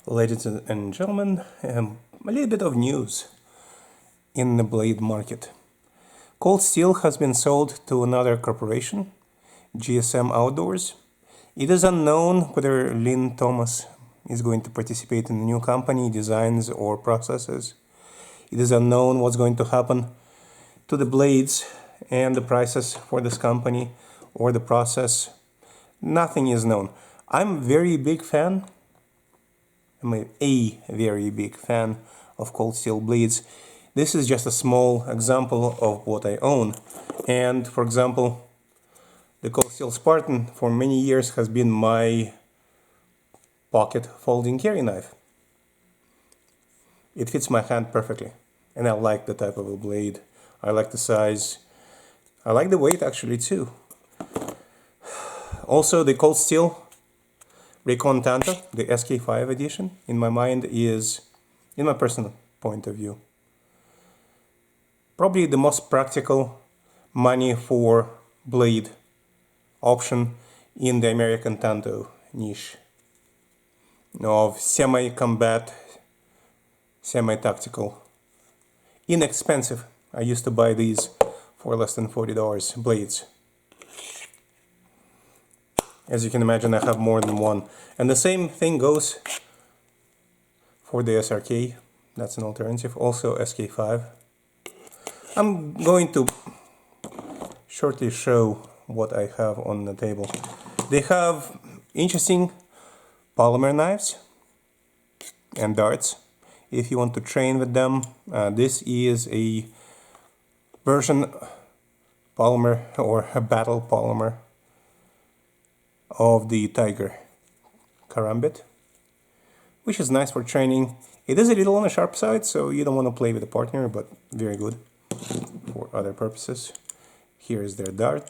Ladies and gentlemen, a little bit of news in the blade market. Cold steel has been sold to another corporation, GSM Outdoors. It is unknown whether Lynn Thomas is going to participate in the new company, designs or processes. It is unknown what's going to happen to the blades and the prices for this company or the process. Nothing is known. I'm a very big fan of cold steel blades. This is just a small example of what I own. And for example, the cold steel Spartan for many years has been my pocket folding carry knife. It fits my hand perfectly. And I like the type of a blade. I like the size. I like the weight actually too. Also the cold steel Recon Tanto, the SK5 edition, in my mind is, in my personal point of view, probably the most practical money for blade option in the American Tanto niche of semi-combat, semi-tactical, inexpensive. I used to buy these for less than $40 blades. As you can imagine, I have more than one. And the same thing goes for the SRK. That's an alternative. Also SK5. I'm going to shortly show what I have on the table. They have interesting polymer knives and darts. If you want to train with them, this is a version polymer or a battle polymer of the Tiger Karambit, which is nice for training. It is a little on the sharp side, so you don't want to play with a partner, but very good for other purposes. Here is their dart.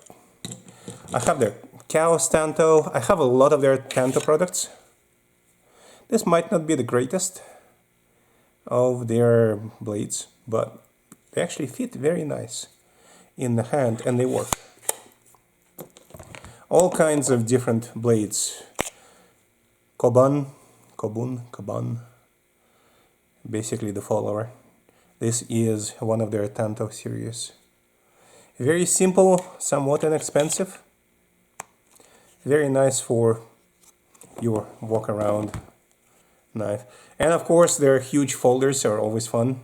I have their Chaos Tanto. I have a lot of their Tanto products. This might not be the greatest of their blades, but they actually fit very nice in the hand and they work. All kinds of different blades. Koban, basically the follower. This is one of their Tanto series. Very simple, somewhat inexpensive. Very nice for your walk around knife. And of course their huge folders are always fun.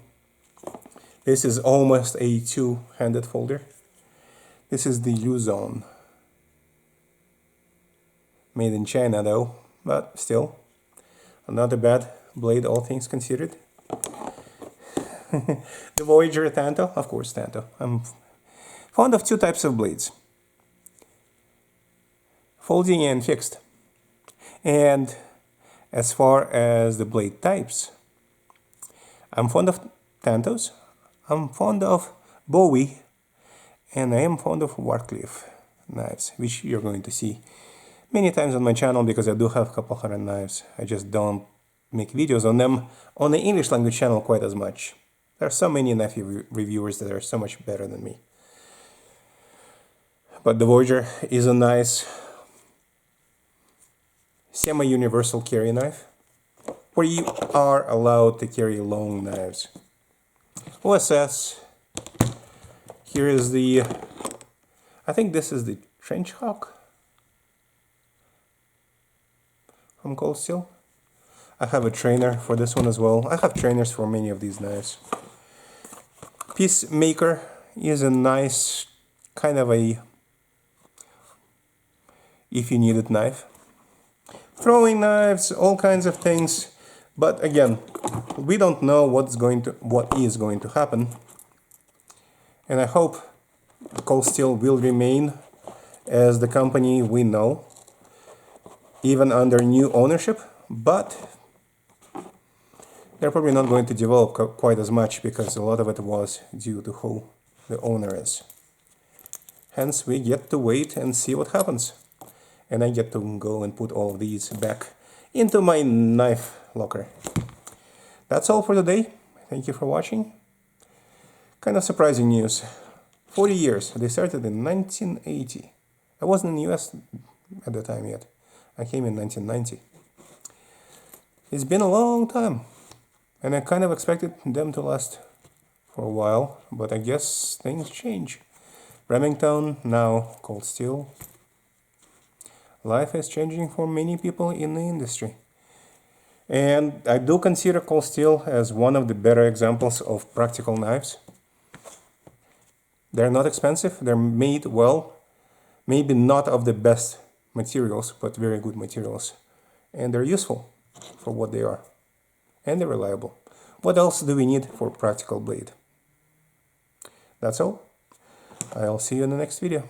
This is almost a two-handed folder. This is the Luzon. Made in China though, but still not a bad blade, all things considered. The Voyager Tanto, of course Tanto. I'm fond of two types of blades, folding and fixed. And as far as the blade types, I'm fond of Tantos, I'm fond of Bowie, and I am fond of Wharncliffe knives, which you're going to see many times on my channel because I do have a couple hundred knives. I just don't make videos on them on the English language channel quite as much. There are so many knife reviewers that are so much better than me. But the Voyager is a nice semi-universal carry knife where you are allowed to carry long knives. OSS. Here is the, I think this is the Trench Hawk from Cold Steel. I have a trainer for this one as well. I have trainers for many of these knives. Peacemaker is a nice kind of a if you need it knife. Throwing knives, all kinds of things. But again, we don't know what is going to happen. And I hope Cold Steel will remain as the company we know, even under new ownership, but they're probably not going to develop quite as much because a lot of it was due to who the owner is. Hence, we get to wait and see what happens. And I get to go and put all of these back into my knife locker. That's all for today. Thank you for watching. Kind of surprising news. 40 years. They started in 1980. I wasn't in the US at the time yet. I came in 1990. It's been a long time, and I kind of expected them to last for a while, but I guess things change. Remington, now cold steel. Life is changing for many people in the industry. And I do consider cold steel as one of the better examples of practical knives. They're not expensive, they're made well, maybe not of the best materials, but very good materials. And they're useful for what they are. And they're reliable. What else do we need for a practical blade? That's all. I'll see you in the next video.